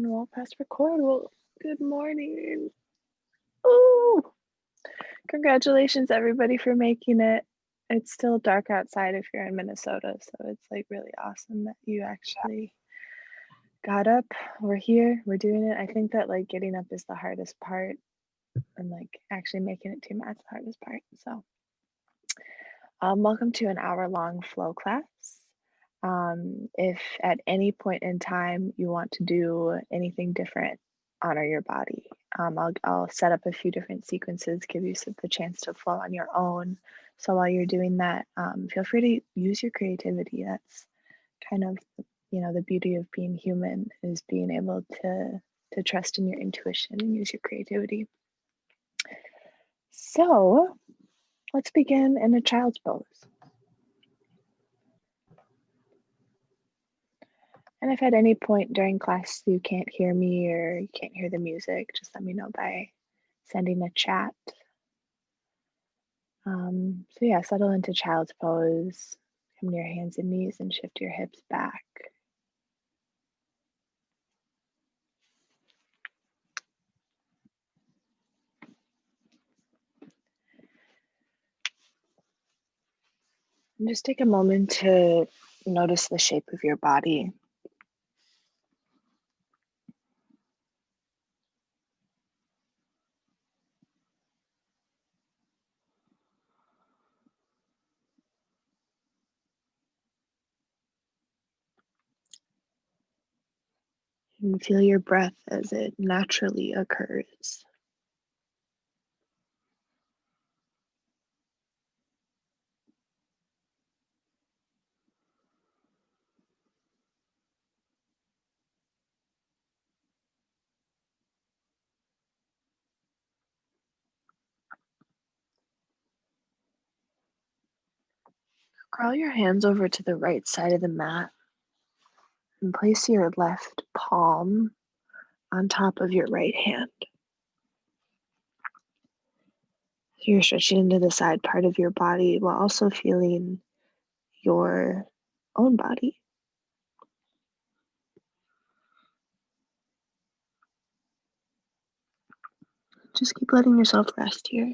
We'll press record. Well, good morning. Oh, congratulations, everybody, for making it. It's still dark outside if you're in Minnesota, so it's like really awesome that you actually got up. We're here, we're doing it. I think that like getting up is the hardest part, and like actually making it to mat's the hardest part. So, welcome to an hour-long flow class. If at any point in time you want to do anything different, honor your body. I'll set up a few different sequences, give you the chance to flow on your own. So while you're doing that, feel free to use your creativity. That's kind of, the beauty of being human is being able to trust in your intuition and use your creativity. So let's begin in a child's pose. And if at any point during class you can't hear me or you can't hear the music, just let me know by sending a chat. So yeah, settle into child's pose. Come to your hands and knees and shift your hips back. And just take a moment to notice the shape of your body. And feel your breath as it naturally occurs. Crawl your hands over to the right side of the mat and place your left palm on top of your right hand. So you're stretching into the side part of your body while also feeling your own body. Just keep letting yourself rest here.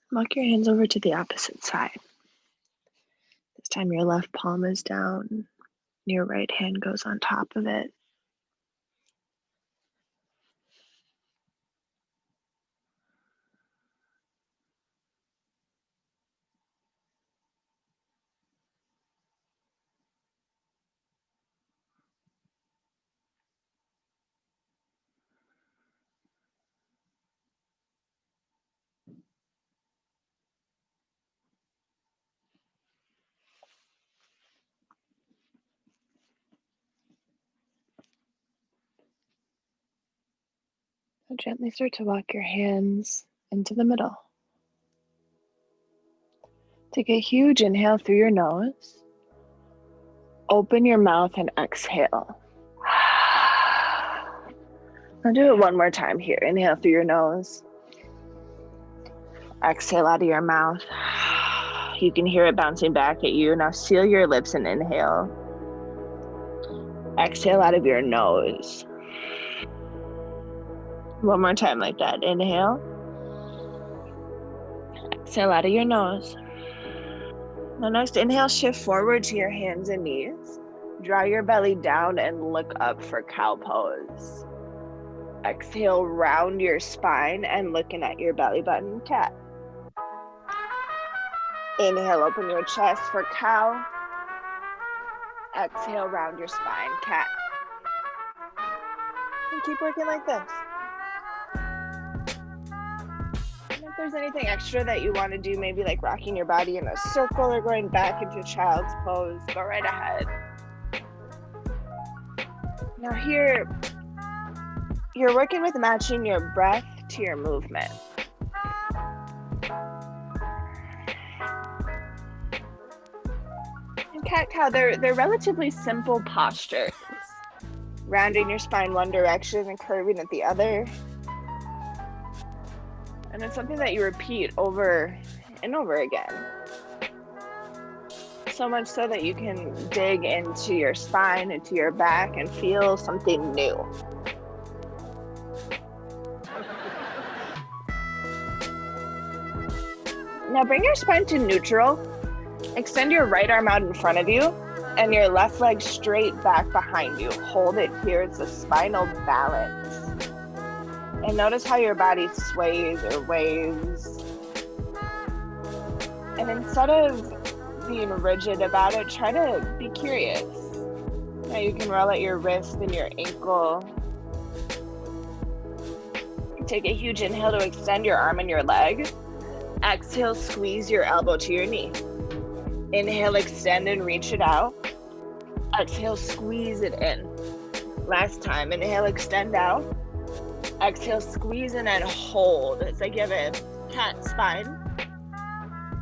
Walk your hands over to the opposite side. This time your left palm is down, your right hand goes on top of it. So gently start to walk your hands into the middle. Take a huge inhale through your nose. Open your mouth and exhale. I'll do it one more time here. Inhale through your nose. Exhale out of your mouth. You can hear it bouncing back at you. Now seal your lips and inhale. Exhale out of your nose. One more time like that. Inhale. Exhale out of your nose. Now next, inhale, shift forward to your hands and knees. Draw your belly down and look up for cow pose. Exhale, round your spine and looking at your belly button, cat. Inhale, open your chest for cow. Exhale, round your spine, cat. And keep working like this. And if there's anything extra that you want to do, maybe like rocking your body in a circle or going back into child's pose, go right ahead. Now here, you're working with matching your breath to your movement. And cat-cow, they're relatively simple postures. rounding your spine one direction and curving it the other. And it's something that you repeat over and over again. So much so that you can dig into your spine, into your back, and feel something new. Now bring your spine to neutral. Extend your right arm out in front of you and your left leg straight back behind you. Hold it here. It's a spinal balance. And notice how your body sways or waves. And instead of being rigid about it, try to be curious. Now you can roll out your wrist and your ankle. Take a huge inhale to extend your arm and your leg. Exhale, squeeze your elbow to your knee. Inhale, extend and reach it out. Exhale, squeeze it in. Last time, inhale, extend out. Exhale, squeeze in and hold. It's like you have a cat spine.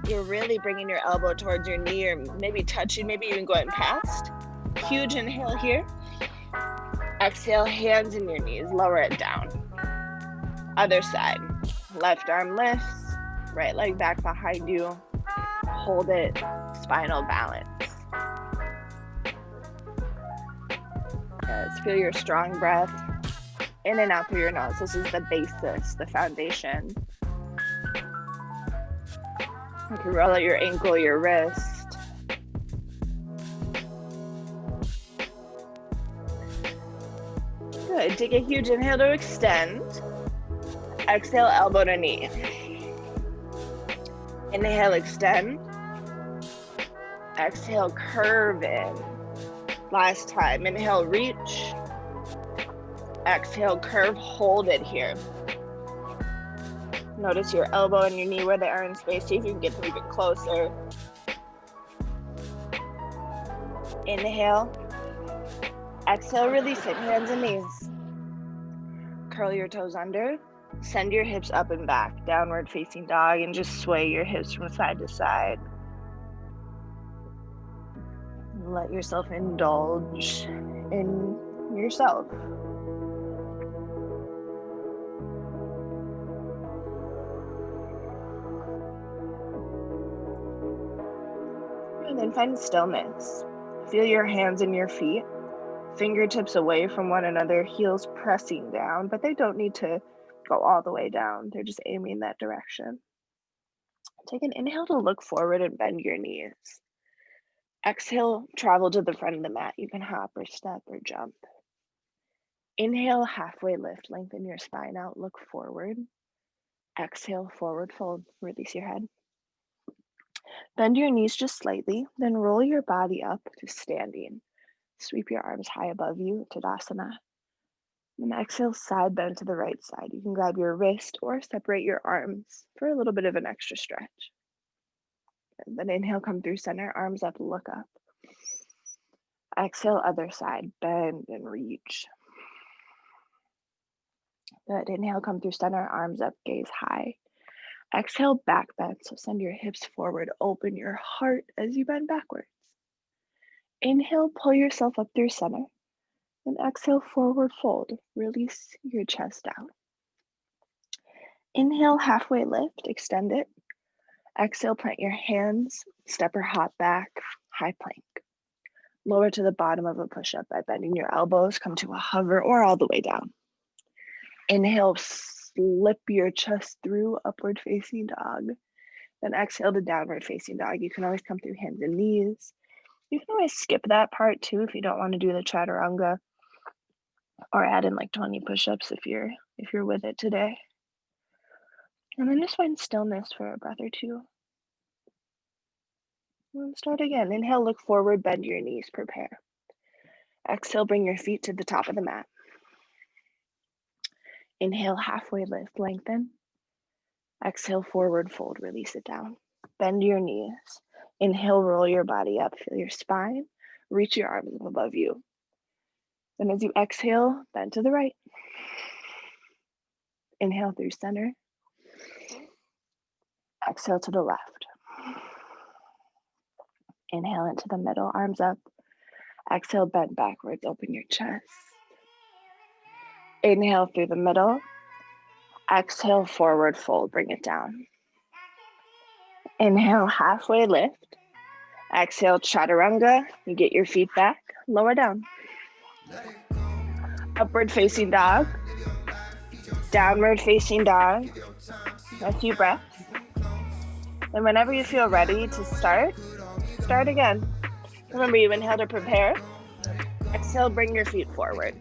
You're really bringing your elbow towards your knee or maybe touching, maybe even going past. Huge inhale here. Exhale, hands in your knees, lower it down. Other side. Left arm lifts, right leg back behind you. Hold it, spinal balance. Yes, feel your strong breath in and out through your nose. This is the basis, the foundation. You can roll out your ankle, your wrist. Good. Take a huge inhale to extend. Exhale, elbow to knee. Inhale, extend. Exhale, curve in. Last time. Inhale, reach. Exhale, curve, hold it here. Notice your elbow and your knee where they are in space. See if you can get them even closer. Inhale. Exhale, release it, hands and knees. Curl your toes under. Send your hips up and back, downward facing dog, and just sway your hips from side to side. Let yourself indulge in yourself. And then find stillness. Feel your hands and your feet, fingertips away from one another, heels pressing down, but they don't need to go all the way down. They're just aiming that direction. Take an inhale to look forward and bend your knees. Exhale, travel to the front of the mat. You can hop or step or jump. Inhale, halfway lift, lengthen your spine out, look forward. Exhale, forward fold, release your head. Bend your knees just slightly, then roll your body up to standing. Sweep your arms high above you, Tadasana. And exhale, side bend to the right side. You can grab your wrist or separate your arms for a little bit of an extra stretch. And then inhale, come through center, arms up, look up. Exhale, other side, bend and reach. Good, inhale, come through center, arms up, gaze high. Exhale, back bend, so send your hips forward, open your heart as you bend backwards. Inhale, pull yourself up through center. Then exhale, forward fold, release your chest out. Inhale, halfway lift, extend it. Exhale, plant your hands, step or hop back, high plank. Lower to the bottom of a push-up by bending your elbows, come to a hover or all the way down. Inhale, slip your chest through, upward facing dog. Then exhale to downward facing dog. You can always come through hands and knees. You can always skip that part too if you don't want to do the chaturanga, or add in like 20 push-ups if you're with it today. And then just find stillness for a breath or two. And start again. Inhale, look forward, bend your knees, prepare. Exhale, bring your feet to the top of the mat. Inhale, halfway lift, lengthen. Exhale, forward fold, release it down. Bend your knees. Inhale, roll your body up, feel your spine, reach your arms up above you. Then as you exhale, bend to the right. Inhale through center. Exhale to the left. Inhale into the middle, arms up. Exhale, bend backwards, open your chest. Inhale through the middle. Exhale, forward fold, bring it down. Inhale, halfway lift. Exhale, chaturanga. You get your feet back, lower down. Upward facing dog. Downward facing dog. A few breaths. And whenever you feel ready to start again. Remember, you inhale to prepare. Exhale, bring your feet forward.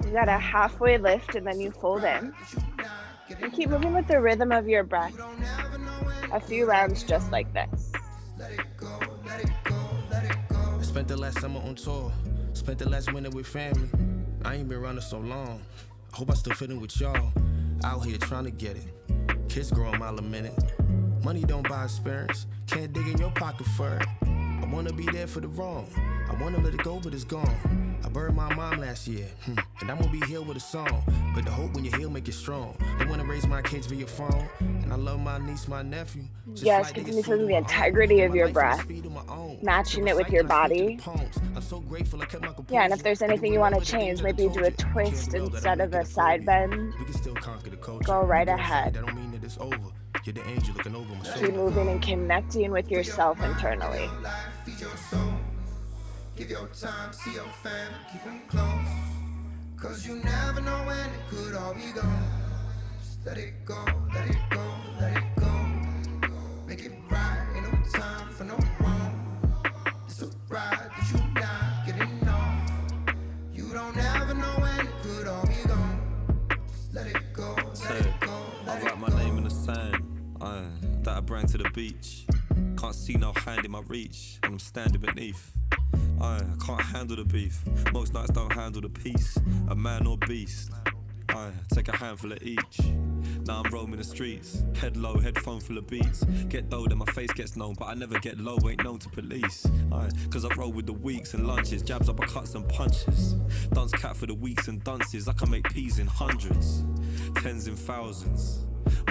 You got a halfway lift and then you fold in. And keep moving with the rhythm of your breath. A few rounds just like this. I spent the last summer on tour. Spent the last winter with family. I ain't been around it so long. I hope I still fit in with y'all. Out here trying to get it. Kids grow a mile a minute. Money don't buy experience. Can't dig in your pocket for it. I wanna be there for the wrong. I wanna let it go, but it's gone. I buried my mom last year, and I'm gonna be healed with a song. But the hope when you heal make it strong. They wanna raise my kids via phone, and I love my niece, my nephew. Yes, continue feeling the integrity of your breath, matching it with your body. Yeah, and if there's anything you want to change, maybe do a twist instead of a side bend. Go right ahead. Keep moving and connecting with yourself internally. Give your time, see your family, keep them close. Cause you never know when it could all be gone. Just let it go, let it go, let it go. Make it right, ain't no time for no wrong. It's a ride that you not getting off. You don't ever know when it could all be gone. Just let it go, let it go. I write my name in the sand, that I bring to the beach. Can't see no hand in my reach, and I'm standing beneath. I can't handle the beef. Most nights don't handle the peace. A man or beast. I take a handful of each. Now I'm roaming the streets. Head low, headphone full of beats. Get low, then my face gets known, but I never get low, ain't known to police. Cause I roll with the weeks and lunches, jabs, uppercuts and punches. Dance cat for the weeks and dunces. I can make peas in hundreds, tens in thousands.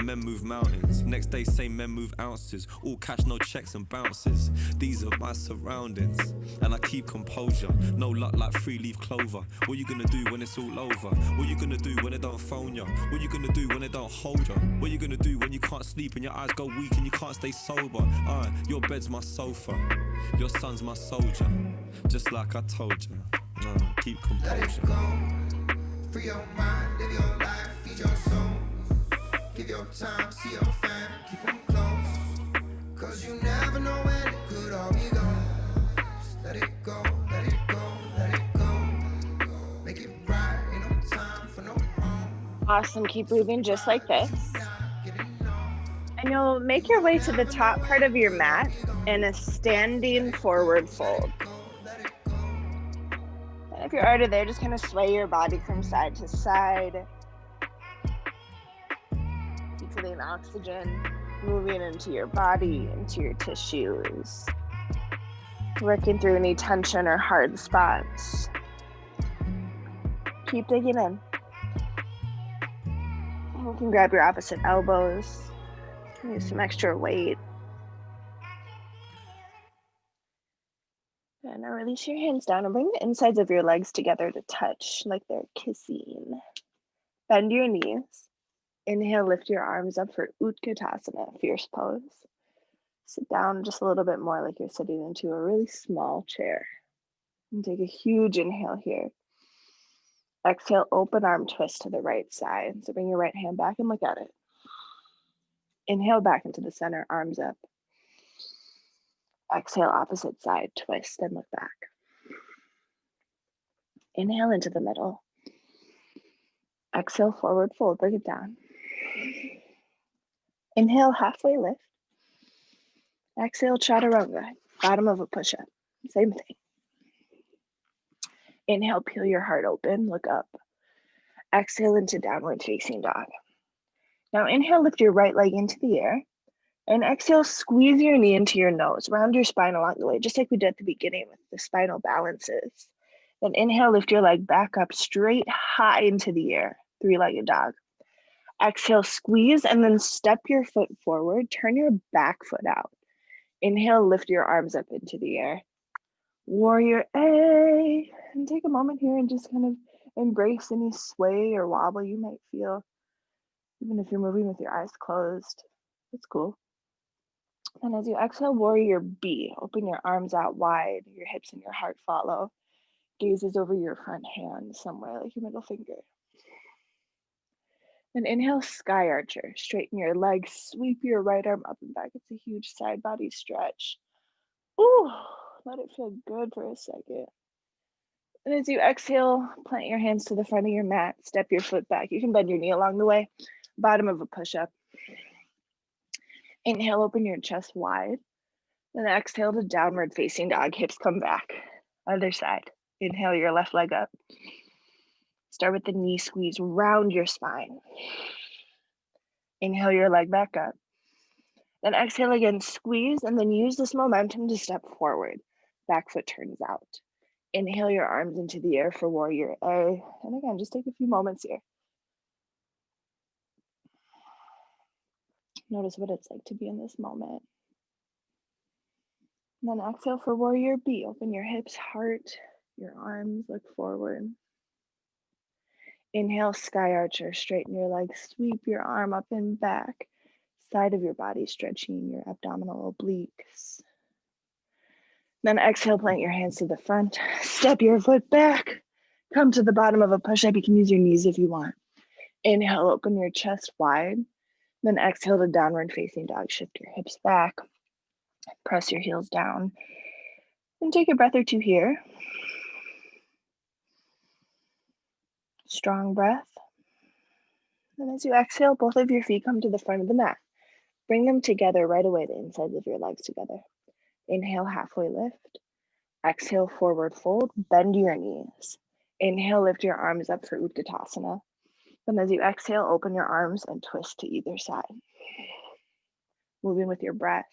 Men move mountains, next day same men move ounces. All cash, no checks and bounces. These are my surroundings, and I keep composure. No luck like three-leaf clover. What you gonna do when it's all over? What you gonna do when they don't phone you? What you gonna do when they don't hold you? What you gonna do when you can't sleep and your eyes go weak and you can't stay sober? Your bed's my sofa, your son's my soldier. Just like I told you, keep composure. Let it go, free your mind, live your life, feed your soul. Give your time, see your family, keep them close. Cause you never know when it could all be gone. Just let it go, let it go, let it go. Make it right, ain't no time for no wrong. Awesome, keep breathing just like this. And you'll make your way to the top part of your mat in a standing forward fold. And if you're already there, just kind of sway your body from side to side. Feeling oxygen moving into your body, into your tissues, working through any tension or hard spots. Keep digging in. You can grab your opposite elbows, use some extra weight. And now release your hands down and bring the insides of your legs together to touch like they're kissing. Bend your knees. Inhale, lift your arms up for Utkatasana, fierce pose. Sit down just a little bit more like you're sitting into a really small chair. And take a huge inhale here. Exhale, open arm twist to the right side. So bring your right hand back and look at it. Inhale back into the center, arms up. Exhale, opposite side, twist and look back. Inhale into the middle. Exhale, forward fold, bring it down. Inhale, halfway lift. Exhale, chaturanga, bottom of a push-up. Same thing. Inhale, peel your heart open, look up. Exhale into downward facing dog. Now inhale, lift your right leg into the air. And exhale, squeeze your knee into your nose, round your spine along the way, just like we did at the beginning with the spinal balances. Then inhale, lift your leg back up straight high into the air, three-legged dog. Exhale, squeeze, and then step your foot forward, turn your back foot out. Inhale, lift your arms up into the air. Warrior A. And take a moment here and just kind of Embrace any sway or wobble you might feel, even if you're moving with your eyes closed. It's cool. And as you exhale, warrior B, open your arms out wide, your hips and your heart follow. Gazes over your front hand somewhere, like your middle finger. Then inhale, sky archer. Straighten your legs, sweep your right arm up and back. It's a huge side body stretch. Ooh, let it feel good for a second. And as you exhale, plant your hands to the front of your mat, step your foot back. You can bend your knee along the way, bottom of a push-up. Inhale, open your chest wide. Then exhale to downward facing dog, hips come back. Other side. Inhale your left leg up. Start with the knee squeeze, round your spine. Inhale your leg back up. Then exhale again, squeeze, and then use this momentum to step forward. Back foot turns out. Inhale your arms into the air for warrior A. And again, just take a few moments here. Notice what it's like to be in this moment. And then exhale for warrior B. Open your hips, heart, your arms, look forward. Inhale, sky archer, straighten your legs, sweep your arm up and back. Side of your body, stretching your abdominal obliques. Then exhale, plant your hands to the front, step your foot back, come to the bottom of a push-up. You can use your knees if you want. Inhale, open your chest wide. Then exhale to downward facing dog. Shift your hips back, press your heels down, and take a breath or two here. Strong breath. And as you exhale, both of your feet come to the front of the mat. Bring them together right away, the insides of your legs together. Inhale, halfway lift. Exhale, forward fold, bend your knees. Inhale, lift your arms up for Utkatasana. Then as you exhale, open your arms and twist to either side. Moving with your breath.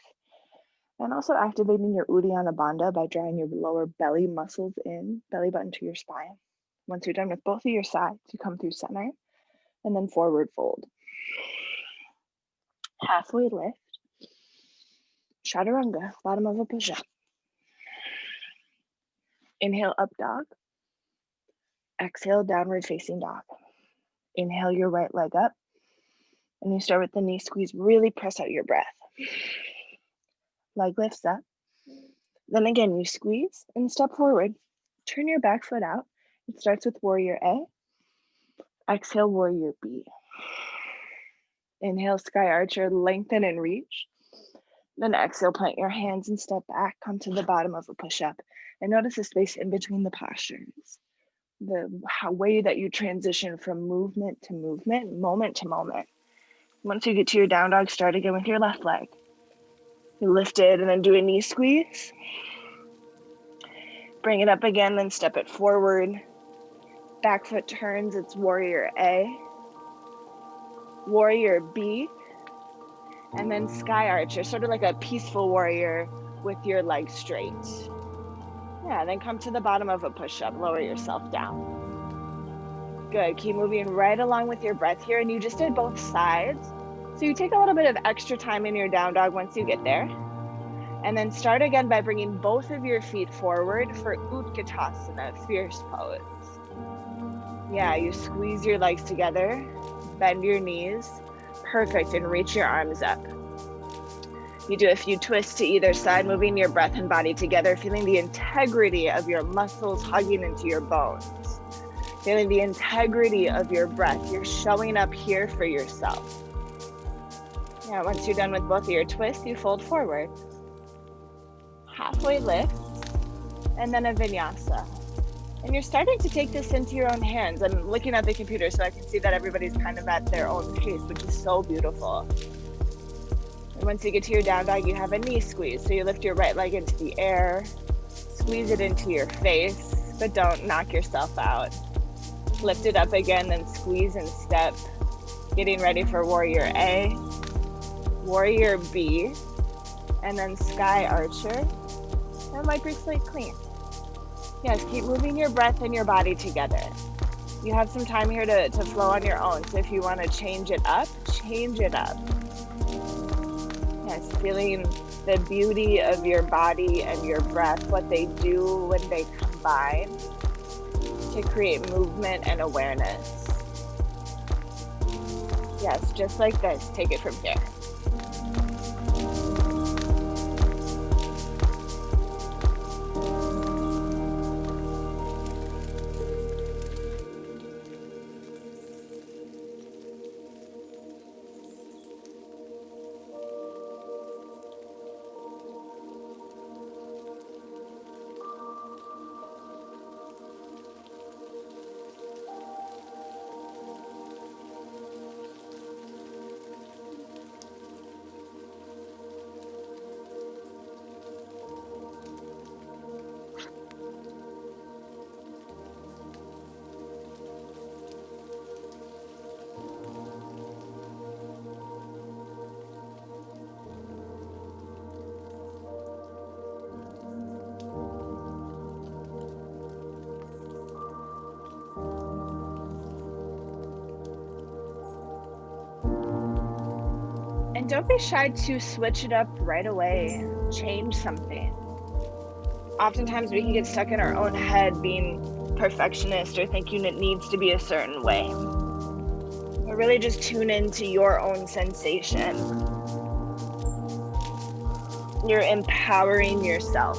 And also activating your Uddiyana Bandha by drawing your lower belly muscles in, belly button to your spine. Once you're done with both of your sides, you come through center and then forward fold. Halfway lift. Chaturanga, bottom of a push-up. Inhale, up dog. Exhale, downward facing dog. Inhale your right leg up. And you start with the knee squeeze. Really press out your breath. Leg lifts up. Then again, you squeeze and step forward. Turn your back foot out. It starts with warrior A. Exhale, warrior B. Inhale, sky archer, lengthen and reach. Then exhale, plant your hands and step back. Come to the bottom of a push-up. And notice the space in between the postures. The way that you transition from movement to movement, moment to moment. Once you get to your down dog, start again with your left leg. You lift it and then do a knee squeeze. Bring it up again, then step it forward. Back foot turns, it's warrior A. Warrior B. And then sky archer, sort of like a peaceful warrior with your legs straight. Yeah, then come to the bottom of a push-up, lower yourself down. Good, keep moving right along with your breath here, and you just did both sides. So you take a little bit of extra time in your down dog once you get there. And then start again by bringing both of your feet forward for Utkatasana, fierce pose. Yeah, you squeeze your legs together, bend your knees. Perfect, and reach your arms up. You do a few twists to either side, moving your breath and body together, feeling the integrity of your muscles hugging into your bones. Feeling the integrity of your breath. You're showing up here for yourself. Yeah, once you're done with both of your twists, you fold forward. Halfway lift, and then a vinyasa. And you're starting to take this into your own hands. I'm looking at the computer so I can see that everybody's kind of at their own pace, which is so beautiful. And once you get to your down dog, you have a knee squeeze. So you lift your right leg into the air, squeeze it into your face, but don't knock yourself out. Lift it up again, then squeeze and step. Getting ready for warrior A, warrior B, and then sky archer, and wipe your slate clean. Yes, keep moving your breath and your body together. You have some time here to flow on your own. So if you want to change it up, change it up. Yes, feeling the beauty of your body and your breath, what they do when they combine. to create movement and awareness. Yes, just like this. Take it from here. And don't be shy to switch it up right away, change something. Oftentimes we can get stuck in our own head being perfectionist or thinking it needs to be a certain way. But really just tune into your own sensation. You're empowering yourself.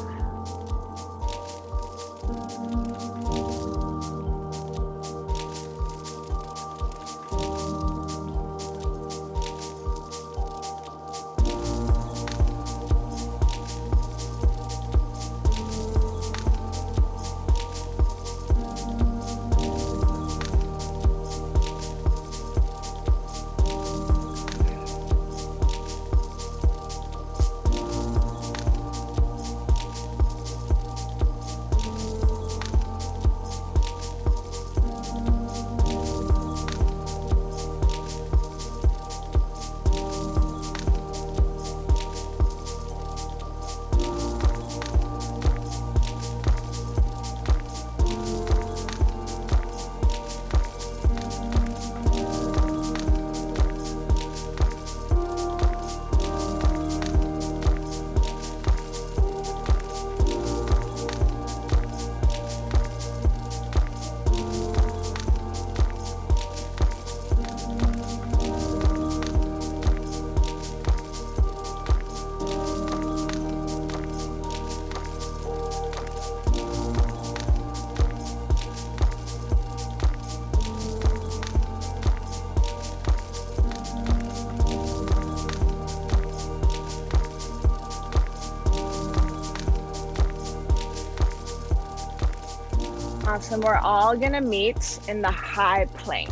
Awesome. We're all going to meet in the high plank.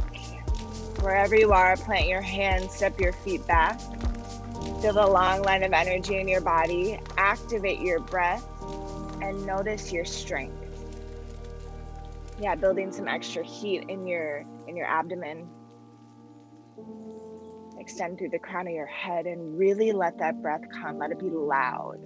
Wherever you are, plant your hands, step your feet back. Feel the long line of energy in your body. Activate your breath and notice your strength. Yeah, building some extra heat in your abdomen. Extend through the crown of your head and really let that breath come. Let it be loud.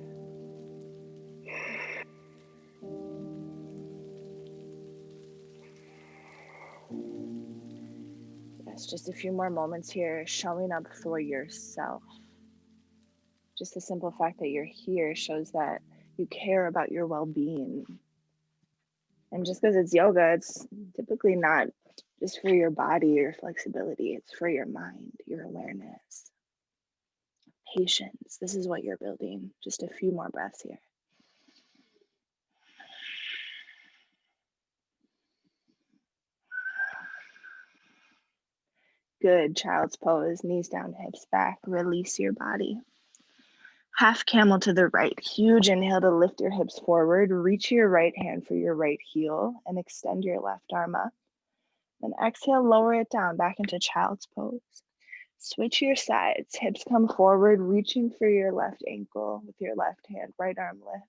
Yes, just a few more moments here, showing up for yourself. Just the simple fact that you're here shows that you care about your well-being. And just because it's yoga, it's typically not just for your body or flexibility. It's for your mind, your awareness, patience. This is what you're building. Just a few more breaths here. Good. Child's pose, knees down, hips back. Release your body. Half camel to the right. Huge inhale to lift your hips forward. Reach your right hand for your right heel and extend your left arm up. Then exhale, lower it down back into child's pose. Switch your sides. Hips come forward, reaching for your left ankle with your left hand. Right arm lifts.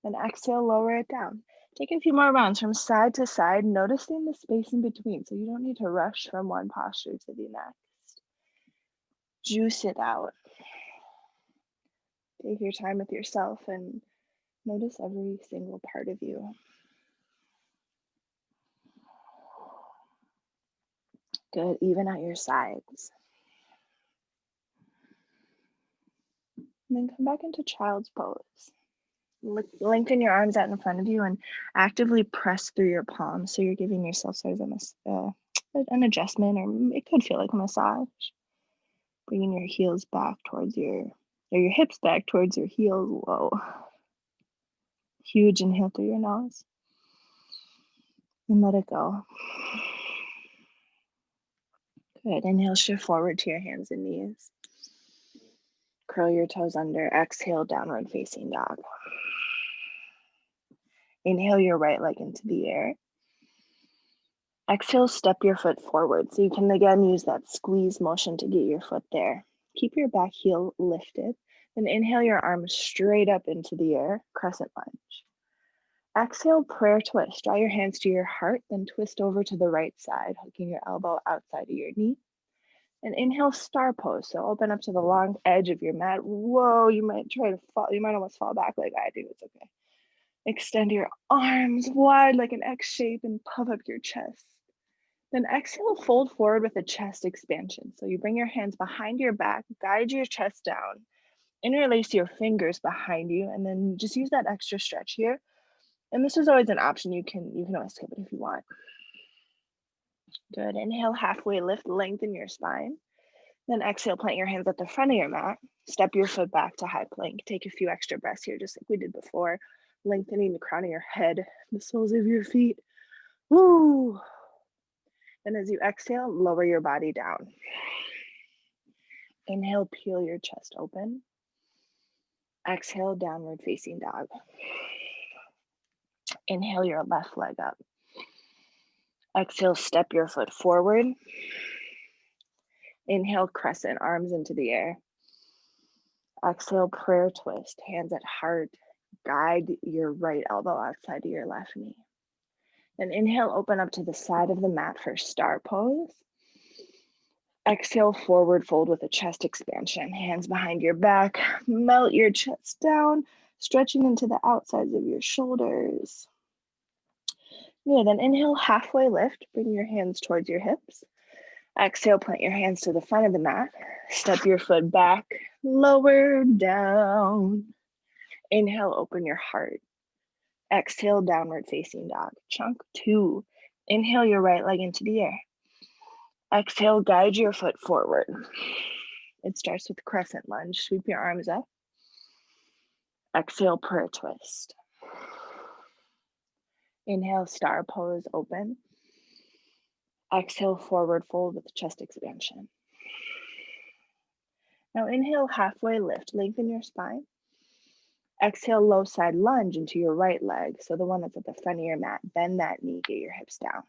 Then exhale, lower it down. Take a few more rounds from side to side, noticing the space in between. So you don't need to rush from one posture to the next. Juice it out. Take your time with yourself and notice every single part of you. Good, even at your sides. And then come back into child's pose. Lengthen your arms out in front of you and actively press through your palms. So you're giving yourself sort of an adjustment, or it could feel like a massage. Bringing your heels back towards your hips back towards your heels. Whoa. Huge inhale through your nose. And let it go. Good. Inhale, shift forward to your hands and knees. Curl your toes under. Exhale, downward facing dog. Inhale your right leg into the air. Exhale, step your foot forward. So you can again use that squeeze motion to get your foot there. Keep your back heel lifted. Then inhale your arms straight up into the air, crescent lunge. Exhale, prayer twist. Draw your hands to your heart, then twist over to the right side, hooking your elbow outside of your knee. And inhale, star pose. So open up to the long edge of your mat. Whoa, you might try to fall. You might almost fall back like I do. It's okay. Extend your arms wide like an X shape and puff up your chest. Then exhale, fold forward with a chest expansion. So you bring your hands behind your back, guide your chest down, interlace your fingers behind you, and then just use that extra stretch here. And this is always an option. You can always skip it if you want. Good. Inhale, halfway lift, lengthen your spine. Then exhale, plant your hands at the front of your mat. Step your foot back to high plank. Take a few extra breaths here, just like we did before. Lengthening the crown of your head, the soles of your feet. Woo! Then as you exhale, lower your body down. Inhale, peel your chest open. Exhale, downward facing dog. Inhale your left leg up. Exhale, step your foot forward. Inhale, crescent arms into the air. Exhale, prayer twist, hands at heart. Guide your right elbow outside of your left knee. Then inhale, open up to the side of the mat for star pose. Exhale, forward fold with a chest expansion. Hands behind your back. Melt your chest down, stretching into the outsides of your shoulders. Yeah, then inhale, halfway lift. Bring your hands towards your hips. Exhale, plant your hands to the front of the mat. Step your foot back, lower down. Inhale, open your heart. Exhale, downward facing dog. Chunk 2. Inhale your right leg into the air. Exhale, guide your foot forward. It starts with crescent lunge. Sweep your arms up. Exhale, prayer twist. Inhale, star pose, open. Exhale, forward fold with chest expansion. Now inhale, halfway lift, lengthen your spine. Exhale, low side lunge into your right leg. So the one that's at the front of your mat. Bend that knee, get your hips down.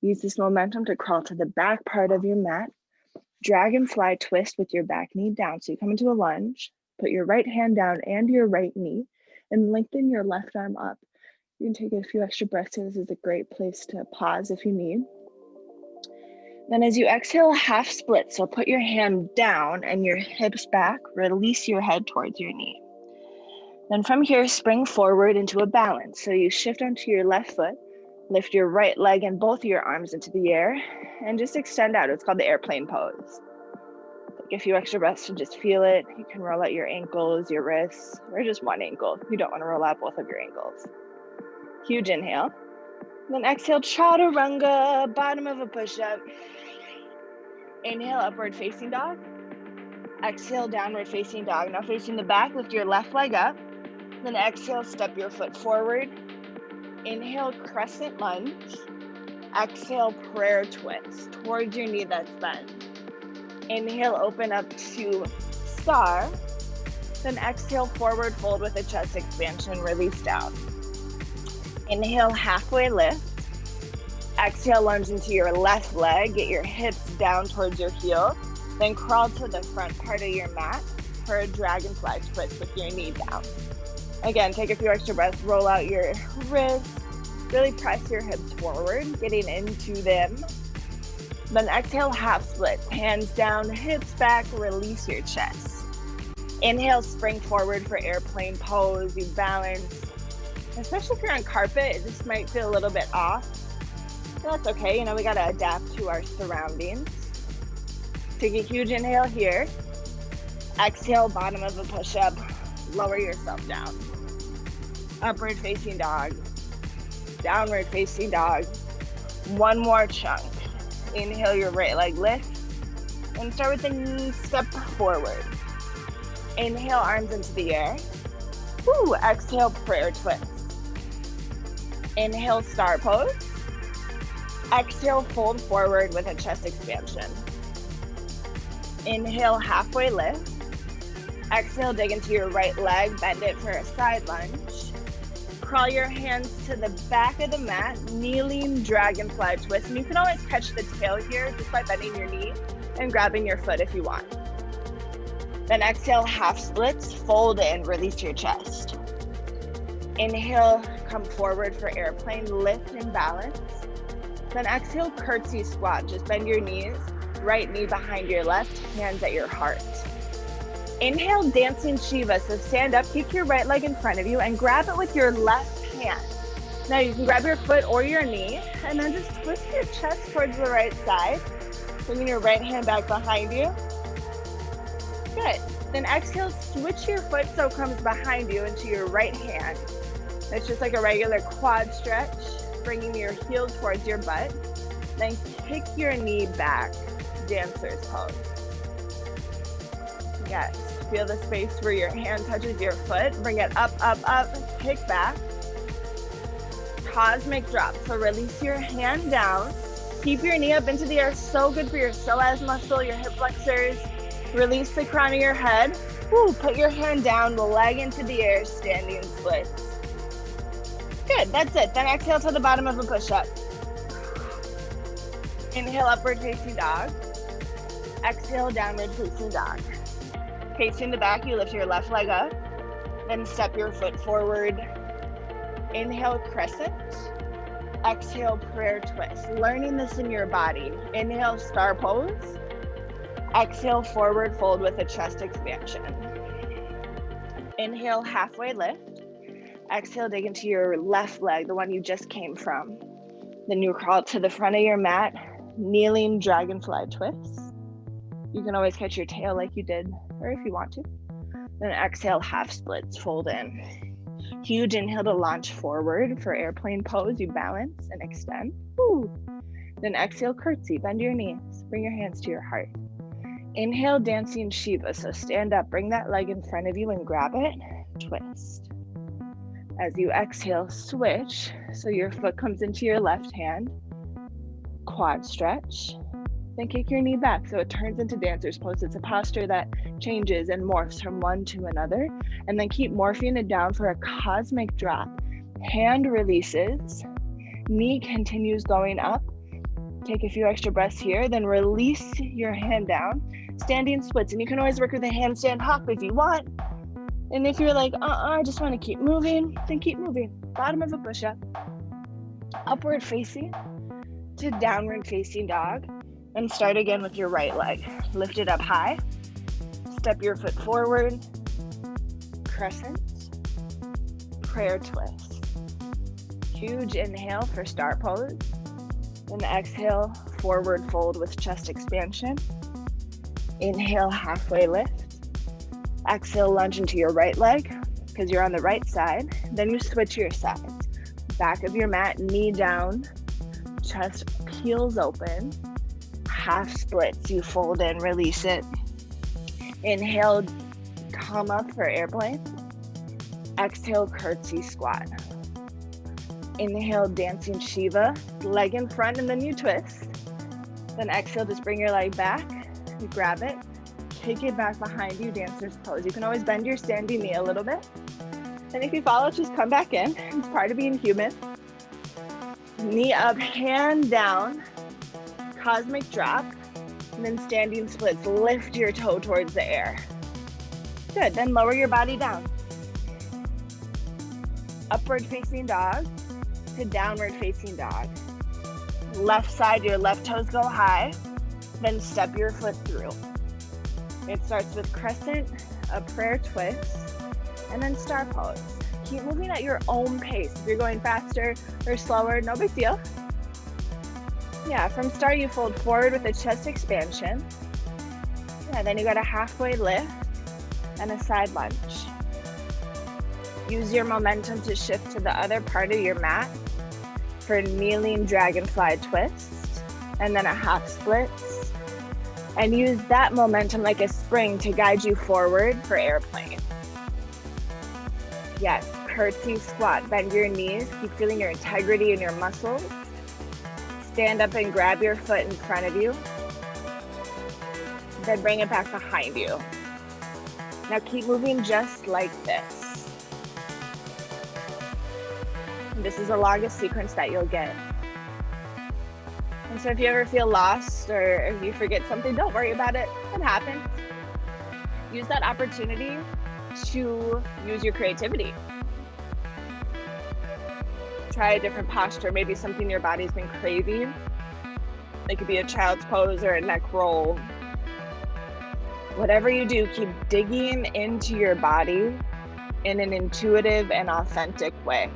Use this momentum to crawl to the back part of your mat. Dragonfly twist with your back knee down. So you come into a lunge, put your right hand down and your right knee, and lengthen your left arm up. You can take a few extra breaths here. This is a great place to pause if you need. Then as you exhale, half split. So put your hand down and your hips back. Release your head towards your knee. Then from here, spring forward into a balance. So you shift onto your left foot, lift your right leg and both of your arms into the air, and just extend out. It's called the airplane pose. Take a few extra breaths to just feel it. You can roll out your ankles, your wrists, or just one ankle. You don't want to roll out both of your ankles. Huge inhale. Then exhale, chaturanga, bottom of a push-up. Inhale, upward facing dog. Exhale, downward facing dog. Now facing the back, lift your left leg up. Then exhale, step your foot forward. Inhale, crescent lunge. Exhale, prayer twist towards your knee that's bent. Inhale, open up to star. Then exhale, forward fold with a chest expansion, release down. Inhale, halfway lift. Exhale, lunge into your left leg. Get your hips down towards your heel. Then crawl to the front part of your mat for a dragonfly twist with your knee down. Again, take a few extra breaths, roll out your wrists, really press your hips forward, getting into them. Then exhale, half split, hands down, hips back, release your chest. Inhale, spring forward for airplane pose, you balance. Especially if you're on carpet, this might feel a little bit off. But that's okay, we gotta adapt to our surroundings. Take a huge inhale here. Exhale, bottom of a push-up, lower yourself down. Upward facing dog, downward facing dog. One more chunk. Inhale your right leg lift and start with a knee step forward. Inhale, arms into the air. Woo, exhale, prayer twist. Inhale, star pose. Exhale, fold forward with a chest expansion. Inhale, halfway lift. Exhale, dig into your right leg, bend it for a side lunge. Crawl your hands to the back of the mat, kneeling dragonfly twist. And you can always catch the tail here just by bending your knee and grabbing your foot if you want. Then exhale, half splits, fold in, release your chest. Inhale, come forward for airplane, lift and balance. Then exhale, curtsy squat, just bend your knees, right knee behind your left, hands at your heart. Inhale, dancing Shiva, so stand up, keep your right leg in front of you and grab it with your left hand. Now you can grab your foot or your knee and then just twist your chest towards the right side, bringing your right hand back behind you. Good. Then exhale, switch your foot so it comes behind you into your right hand. It's just like a regular quad stretch, bringing your heel towards your butt. Then kick your knee back, dancer's pose. Yes, feel the space where your hand touches your foot. Bring it up, up, up, kick back. Cosmic drop, so release your hand down. Keep your knee up into the air, so good for your psoas muscle, your hip flexors. Release the crown of your head. Woo, put your hand down, leg into the air, standing splits. Good, that's it. Then exhale to the bottom of a push-up. Inhale, upward facing dog. Exhale, downward facing dog. Facing the back, you lift your left leg up. Then step your foot forward. Inhale, crescent. Exhale, prayer twist. Learning this in your body. Inhale, star pose. Exhale, forward fold with a chest expansion. Inhale, halfway lift. Exhale, dig into your left leg, the one you just came from. Then you crawl to the front of your mat, kneeling dragonfly twist. You can always catch your tail like you did, or if you want to. Then exhale, half splits, fold in. Huge inhale to launch forward for airplane pose. You balance and extend. Woo. Then exhale, curtsy, bend your knees, bring your hands to your heart. Inhale, dancing Shiva, so stand up, bring that leg in front of you and grab it, twist. As you exhale, switch, so your foot comes into your left hand, quad stretch, then kick your knee back so it turns into dancer's pose. It's a posture that changes and morphs from one to another, and then keep morphing it down for a cosmic drop. Hand releases, knee continues going up. Take a few extra breaths here, then release your hand down, standing splits. And you can always work with a handstand hop if you want. And if you're like, I just want to keep moving, then keep moving. Bottom of a push-up, upward facing to downward facing dog. And start again with your right leg. Lift it up high, step your foot forward, crescent, prayer twist. Huge inhale for star pose. Then exhale, forward fold with chest expansion. Inhale, halfway lift. Exhale, lunge into your right leg because you're on the right side. Then you switch your sides. Back of your mat, knee down, chest peels open. Half splits, you fold in, release it. Inhale, come up for airplane. Exhale, curtsy squat. Inhale, dancing Shiva, leg in front and then you twist. Then exhale, just bring your leg back, you grab it, kick it back behind you, dancer's pose. You can always bend your standing knee a little bit. And if you follow, just come back in. It's part of being human. Knee up, hand down, cosmic drop, and then standing splits. Lift your toe towards the air. Good, then lower your body down. Upward facing dog to downward facing dog. Left side, your left toes go high, then step your foot through. It starts with crescent, a prayer twist, and then star pose. Keep moving at your own pace. If you're going faster or slower, no big deal. Yeah, from start you fold forward with a chest expansion. Yeah, then you got a halfway lift and a side lunge. Use your momentum to shift to the other part of your mat for kneeling dragonfly twist, and then a half split. And use that momentum like a spring to guide you forward for airplane. Yes, curtsy squat, bend your knees, keep feeling your integrity in your muscles. Stand up and grab your foot in front of you. Then bring it back behind you. Now keep moving just like this. And this is the longest sequence that you'll get. And so if you ever feel lost or if you forget something, don't worry about it. It happens. Use that opportunity to use your creativity. Try a different posture, maybe something your body's been craving. It could be a child's pose or a neck roll. Whatever you do, keep digging into your body in an intuitive and authentic way.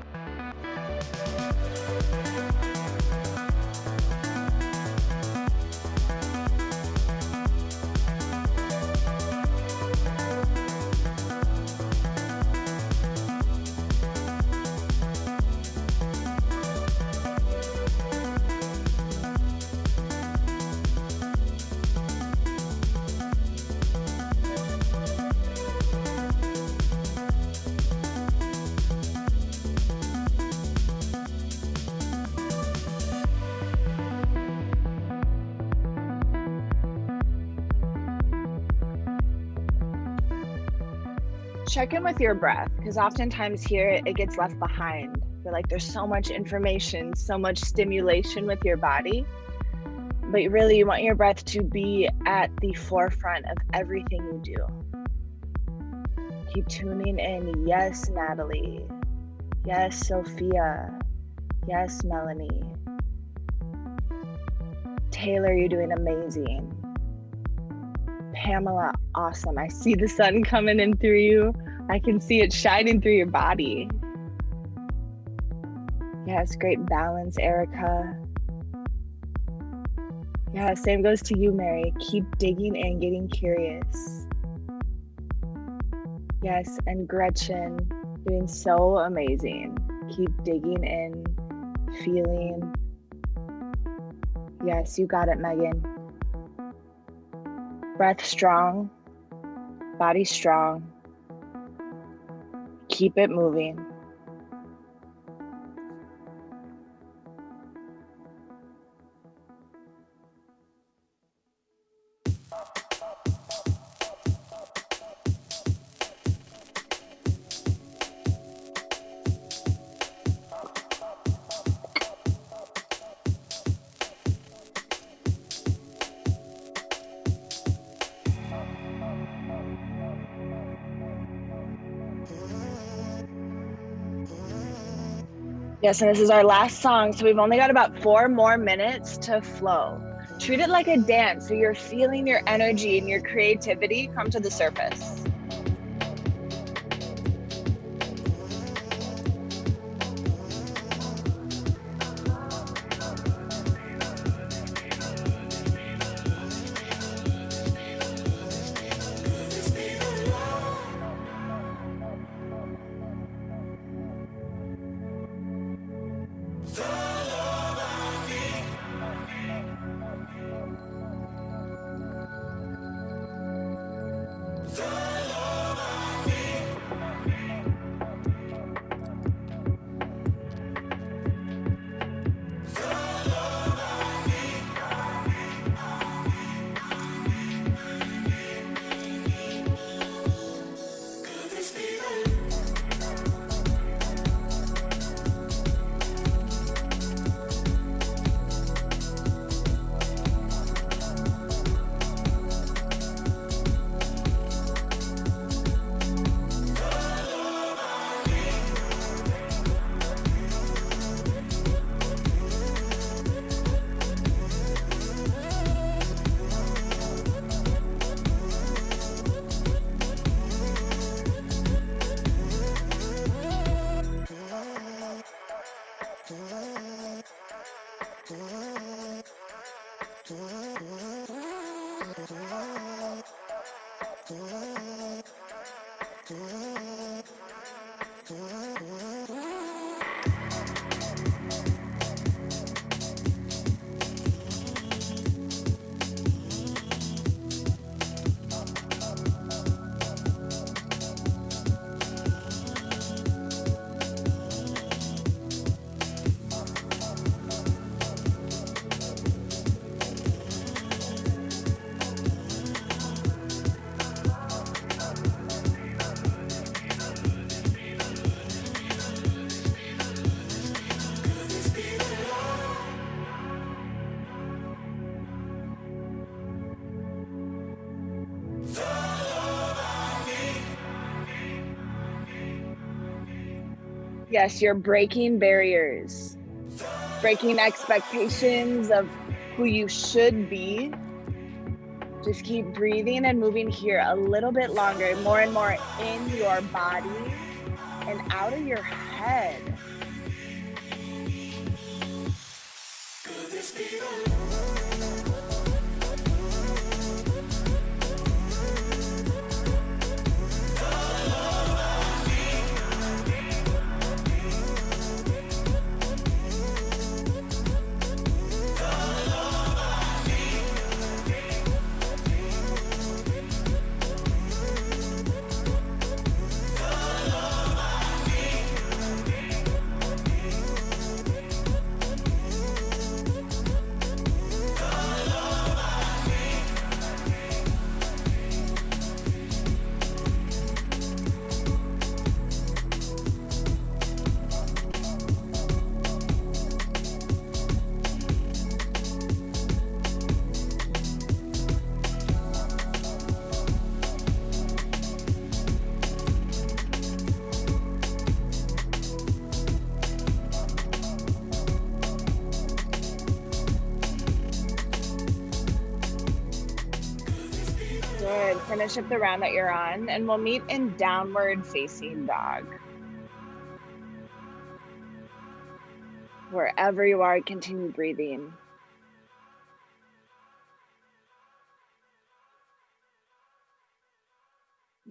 Check in with your breath, because oftentimes here it gets left behind. We're like, there's so much information, so much stimulation with your body, but really you want your breath to be at the forefront of everything you do. Keep tuning in. Yes, Natalie. Yes, Sophia. Yes, Melanie. Taylor, you're doing amazing. Pamela, awesome. I see the sun coming in through you. I can see it shining through your body. Yes, great balance, Erica. Yeah, same goes to you, Mary. Keep digging in, getting curious. Yes, and Gretchen, doing so amazing. Keep digging in, feeling. Yes, you got it, Megan. Breath strong, body strong. Keep it moving. Yes, and this is our last song, so we've only got about 4 more minutes to flow. Treat it like a dance, so you're feeling your energy and your creativity come to the surface. Yes, you're breaking barriers, breaking expectations of who you should be. Just keep breathing and moving here a little bit longer, more and more in your body and out of your head. Good. Finish up the round that you're on, and we'll meet in downward facing dog. Wherever you are, continue breathing.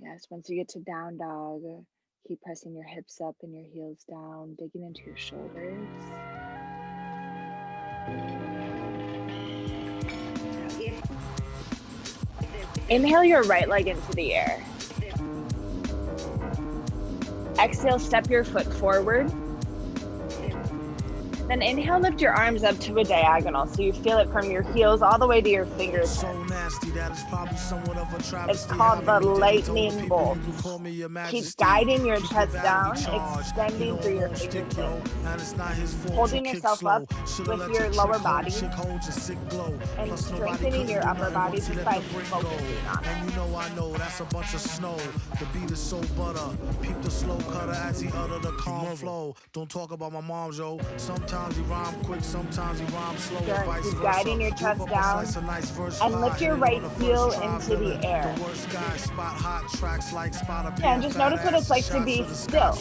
Yes, once you get to down dog, keep pressing your hips up and your heels down, digging into your shoulders. Inhale your right leg into the air. Exhale, step your foot forward. Then inhale, lift your arms up to a diagonal so you feel it from your heels all the way to your fingertips. It's called the lightning bolt. Keep guiding your chest down, extending through your fingertips, holding yourself up with your lower body and strengthening your upper body just by focusing on it. And you know I know that's a bunch of snow. The beat is so butter. Peep the slow cutter as he utter the calm flow. Don't talk about my mom, yo. Sometimes he rhyme quick, sometimes he rhyme slow. Good. Keep guiding your chest down and lift your right heel into the air. Yeah, and just notice what it's like to be still.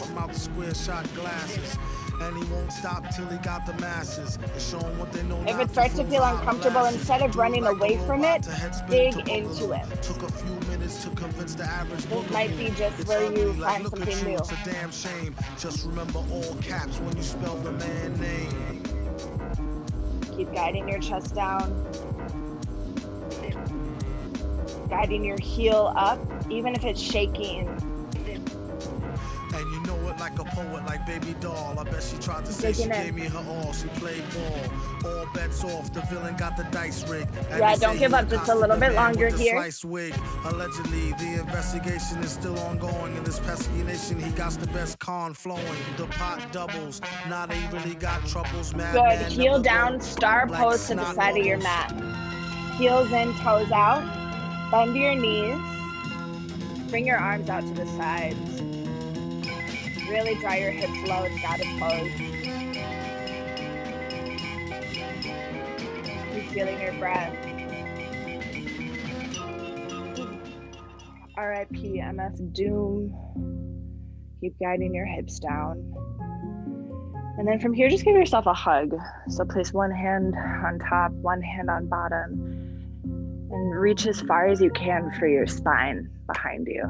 And he won't stop till he got the masses. If it starts to feel uncomfortable, instead of running away from it, dig into it. Took a few minutes to convince the average this might be just where you find something new. It's a damn shame. Just remember all caps when you spell the man name. Keep guiding your chest down. Guiding your heel up, even if it's shaking. And you know it like a poet, like baby doll. I bet she tried to say she gave me her all. She played ball. All bets off. The villain got the dice rig. Yeah, don't give up. Just a little bit longer here. Wig. Allegedly, the investigation is still ongoing. In this pesky nation, he got the best con flowing. The pot doubles. Now they really got troubles. Mad good. Heel down, star pose to the side of your mat. Heels in, toes out. Bend your knees. Bring your arms out to the sides. Really draw your hips low, it's gotta pose. Keep feeling your breath. R.I.P. MF Doom. Keep guiding your hips down. And then from here, just give yourself a hug. So place one hand on top, one hand on bottom, and reach as far as you can for your spine behind you.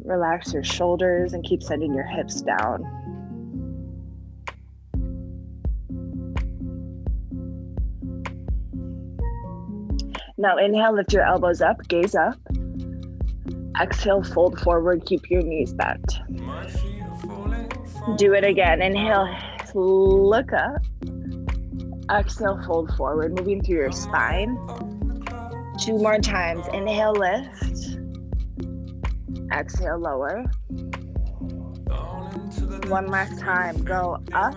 Relax your shoulders and keep sending your hips down. Now inhale, lift your elbows up, gaze up. Exhale, fold forward, keep your knees bent. Do it again. Inhale, look up. Exhale, fold forward, moving through your spine. 2 more times. Inhale, lift. Exhale, lower. 1 last time. Go up.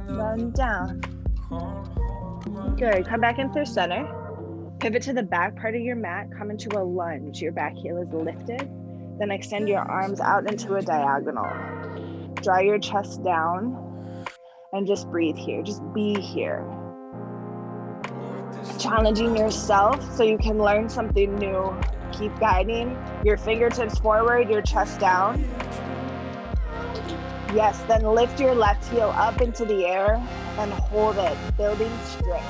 Then down. Good. Come back into center. Pivot to the back part of your mat. Come into a lunge. Your back heel is lifted. Then extend your arms out into a diagonal. Draw your chest down and just breathe here. Just be here. Challenging yourself so you can learn something new. Keep guiding your fingertips forward, your chest down. Yes, then lift your left heel up into the air and hold it, building strength.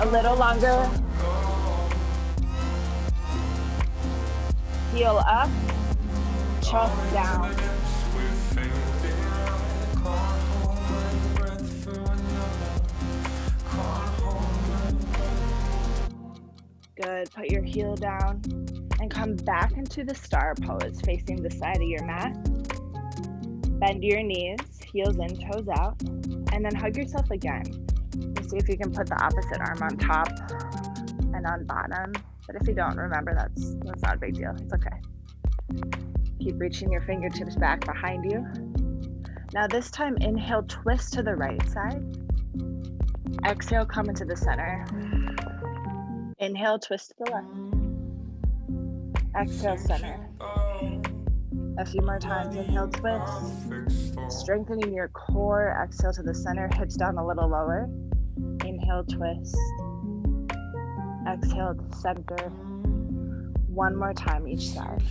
A little longer. Heel up, chest down. Good. Put your heel down and come back into the star pose, facing the side of your mat. Bend your knees, heels in, toes out, and then hug yourself again. See if you can put the opposite arm on top and on bottom. But if you don't, remember that's not a big deal. It's okay. Keep reaching your fingertips back behind you. Now this time, inhale, twist to the right side. Exhale, come into the center. Inhale, twist to the left. Exhale, center. A few more times. Inhale, twist. Strengthening your core. Exhale to the center. Hips down a little lower. Inhale, twist. Exhale, center. One more time each side.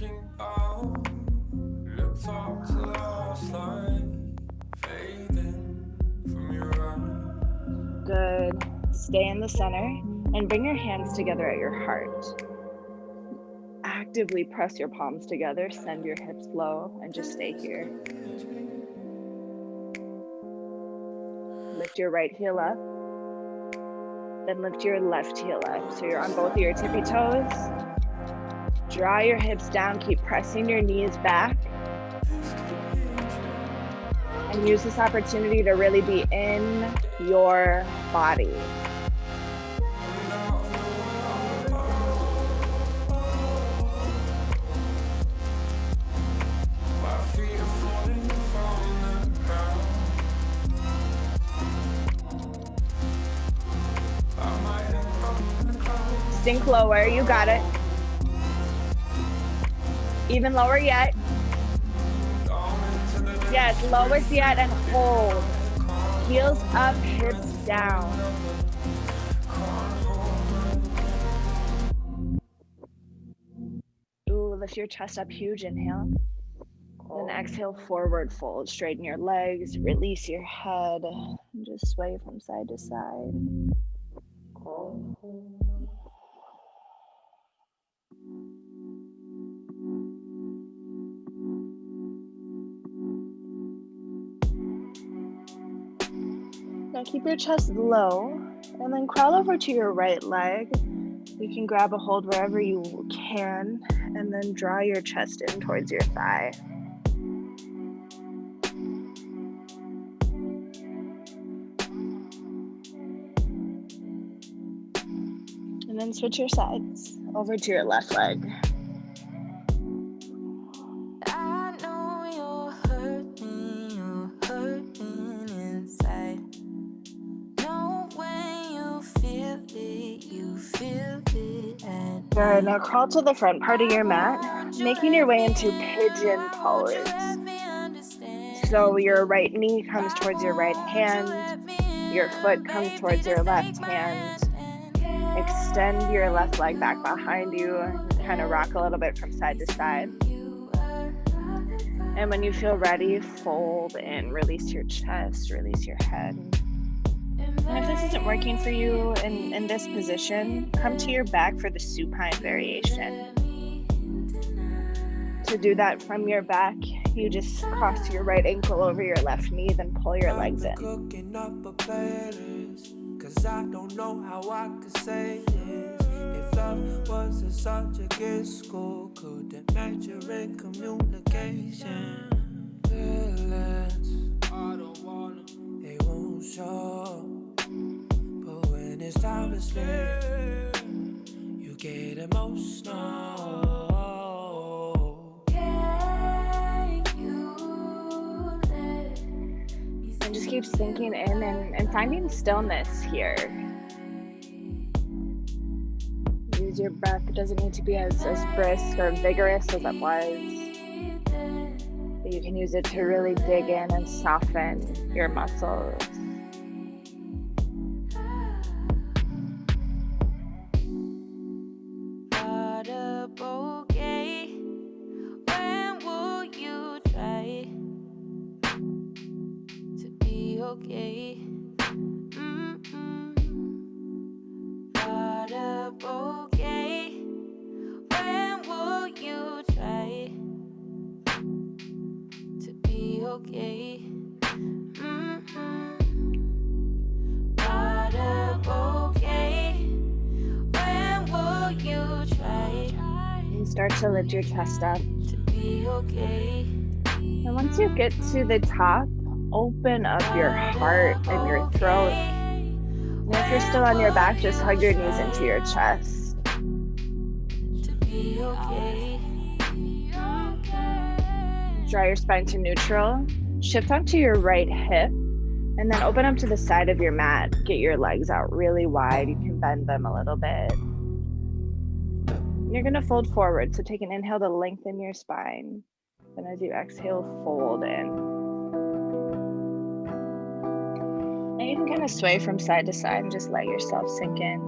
Good. Stay in the center and bring your hands together at your heart. Actively press your palms together, send your hips low, and just stay here. Lift your right heel up. Then lift your left heel up. So you're on both of your tippy toes. Draw your hips down, keep pressing your knees back. And use this opportunity to really be in your body. Sink lower, you got it. Even lower yet. Yes, lowest yet and hold. Heels up, hips down. Ooh, lift your chest up huge, inhale. Then exhale, forward fold. Straighten your legs, release your head, and just sway from side to side. Now keep your chest low and then crawl over to your right leg. You can grab a hold wherever you can and then draw your chest in towards your thigh. And then switch your sides over to your left leg. I know you're hurting inside. Know when you feel it. And Good, now crawl to the front part of your mat, making your way into pigeon pose. So your right knee comes towards your right hand, your foot comes towards your left hand. Extend your left leg back behind you and kind of rock a little bit from side to side. And when you feel ready, fold in, release your chest, release your head. And if this isn't working for you in this position, come to your back for the supine variation. To do that from your back, you just cross your right ankle over your left knee, then pull your legs in. Cause I don't know how I could say this. If love was a subject in school, could it measure in communication? Feelings, I don't wanna, they won't show. But when it's time to sleep, you get emotional. keep sinking in and finding stillness here. Use your breath. It doesn't need to be as brisk or vigorous as it was. But you can use it to really dig in and soften your muscles. Okay. Okay. When will you try to be okay? Okay. When will you try? And start to lift your chest up. To be okay. And once you get to the top, open up your heart and your throat. And if you're still on your back, just hug your knees into your chest. Draw your spine to neutral. Shift onto your right hip. And then open up to the side of your mat. Get your legs out really wide. You can bend them a little bit. And you're going to fold forward. So take an inhale to lengthen your spine. Then as you exhale, fold in. And you can kind of sway from side to side and just let yourself sink in.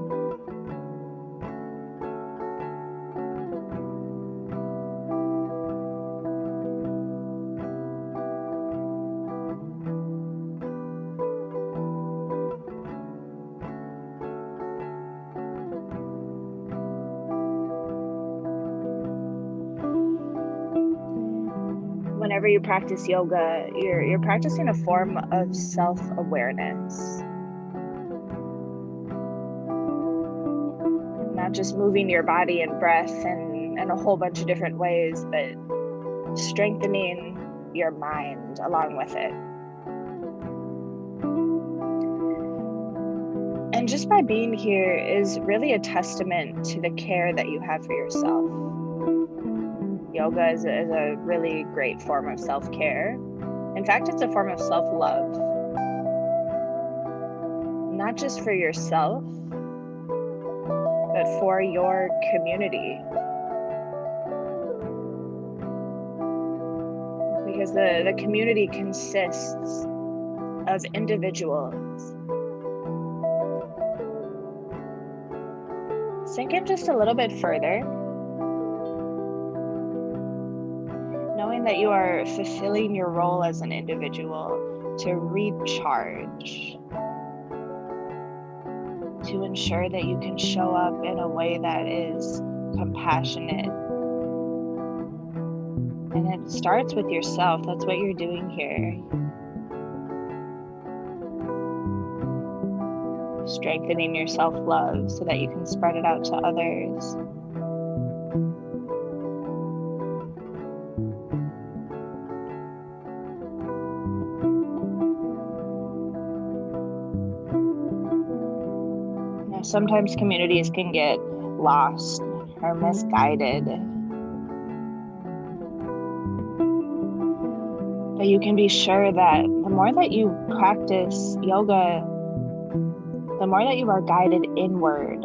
Whenever you practice yoga, you're practicing a form of self-awareness. Not just moving your body and breath in a whole bunch of different ways, but strengthening your mind along with it. And just by being here is really a testament to the care that you have for yourself. Yoga is a really great form of self-care. In fact, it's a form of self-love. Not just for yourself, but for your community. Because the community consists of individuals. Sink in just a little bit further. Knowing that you are fulfilling your role as an individual to recharge, to ensure that you can show up in a way that is compassionate. And it starts with yourself. That's what you're doing here. Strengthening your self-love so that you can spread it out to others. Sometimes communities can get lost or misguided. But you can be sure that the more that you practice yoga, the more that you are guided inward.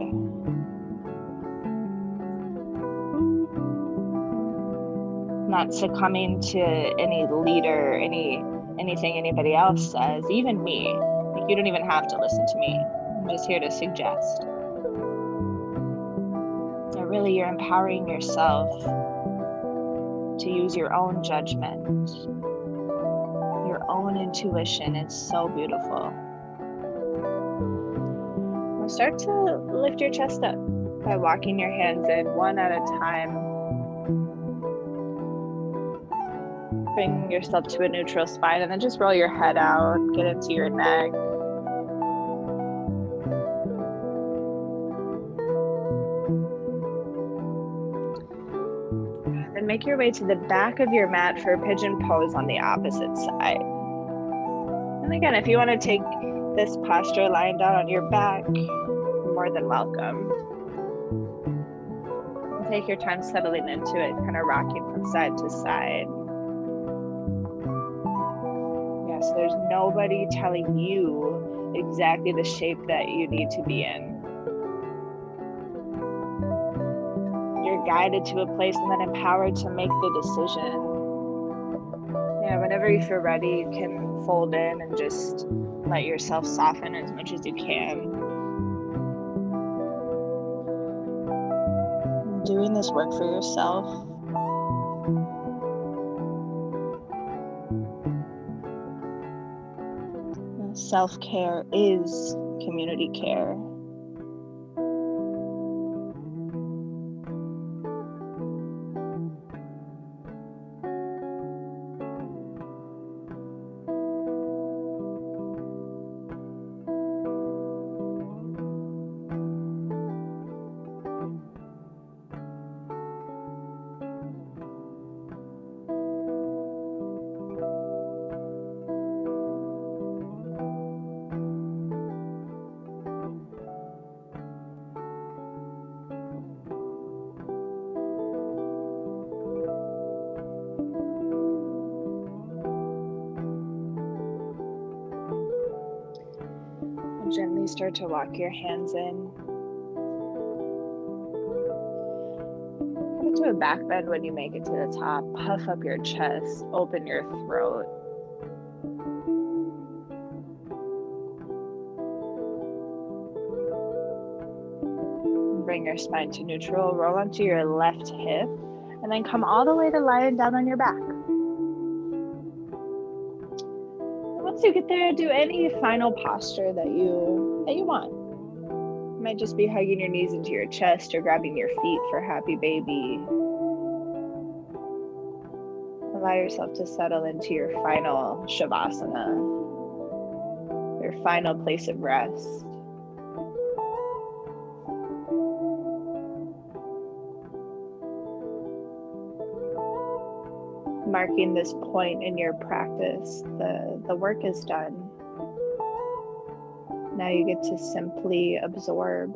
Not succumbing to any leader, anything anybody else says, even me. Like, you don't even have to listen to me. I'm just here to suggest. That really you're empowering yourself to use your own judgment. Your own intuition is so beautiful. Now start to lift your chest up by walking your hands in one at a time. Bring yourself to a neutral spine and then just roll your head out, get into your neck. Then make your way to the back of your mat for a pigeon pose on the opposite side. And again, if you want to take this posture lying down on your back, you're more than welcome. And take your time settling into it, kind of rocking from side to side. Yeah, choice. There's nobody telling you exactly the shape that you need to be in. You're guided to a place and then empowered to make the decision. Yeah, whenever you feel ready, you can fold in and just let yourself soften as much as you can. Doing this work for yourself. Self-care is community care. Gently start to walk your hands in. Come into a back bend when you make it to the top. Puff up your chest, open your throat. Bring your spine to neutral, roll onto your left hip, and then come all the way to lying down on your back. Once you get there, do any final posture that you want. It might just be hugging your knees into your chest or grabbing your feet for happy baby. Allow yourself to settle into your final shavasana, your final place of rest. Marking this point in your practice, the work is done. Now you get to simply absorb,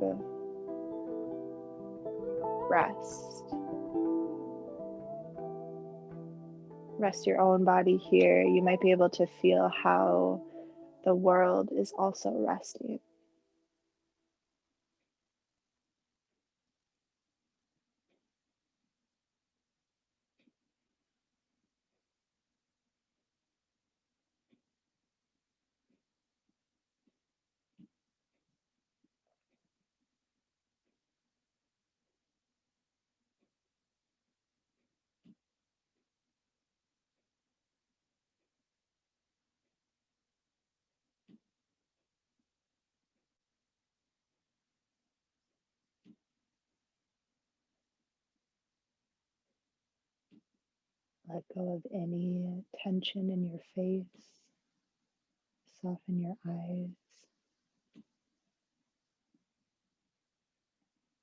rest. Rest your own body here. You might be able to feel how the world is also resting. Let go of any tension in your face. Soften your eyes.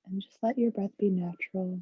And just let your breath be natural.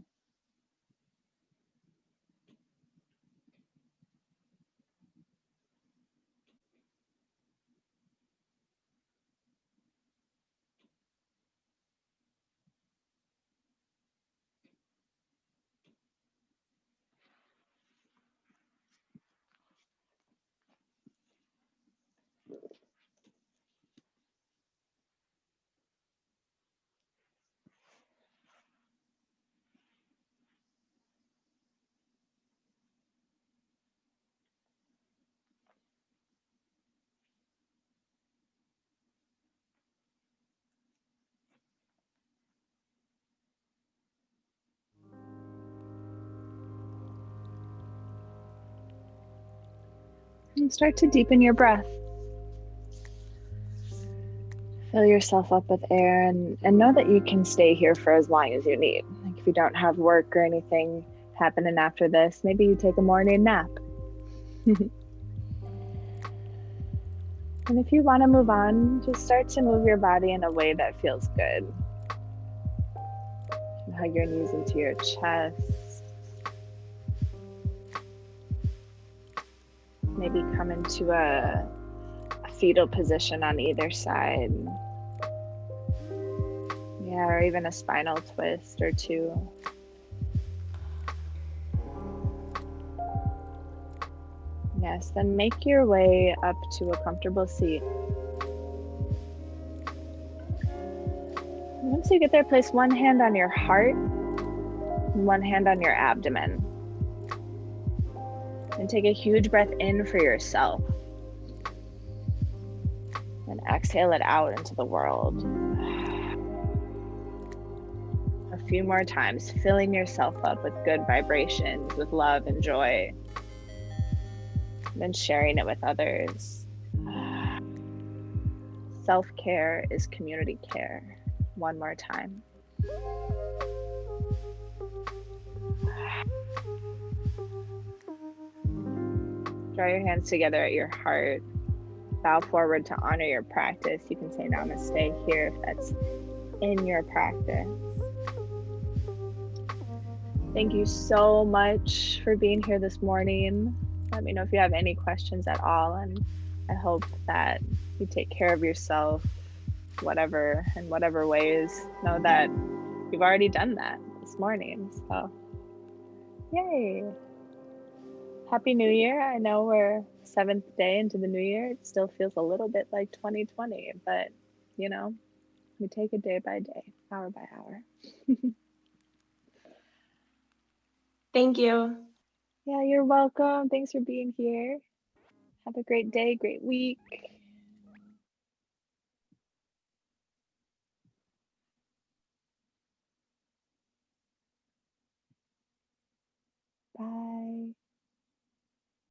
And start to deepen your breath. Fill yourself up with air and know that you can stay here for as long as you need. Like if you don't have work or anything happening after this, maybe you take a morning nap. And if you want to move on, just start to move your body in a way that feels good. Hug your knees into your chest. Maybe come into a fetal position on either side. Yeah, or even a spinal twist or two. Yes, then make your way up to a comfortable seat. Once you get there, place one hand on your heart and one hand on your abdomen. And take a huge breath in for yourself. And exhale it out into the world. A few more times, filling yourself up with good vibrations, with love and joy. And then sharing it with others. Self-care is community care. One more time. Draw your hands together at your heart. Bow forward to honor your practice. You can say namaste here if that's in your practice. Thank you so much for being here this morning. Let me know if you have any questions at all, and I hope that you take care of yourself, in whatever ways. Know that you've already done that this morning. So, yay. Happy New Year. I know we're 7th day into the new year. It still feels a little bit like 2020, but you know, we take it day by day, hour by hour. Thank you. Yeah, you're welcome. Thanks for being here. Have a great day, great week.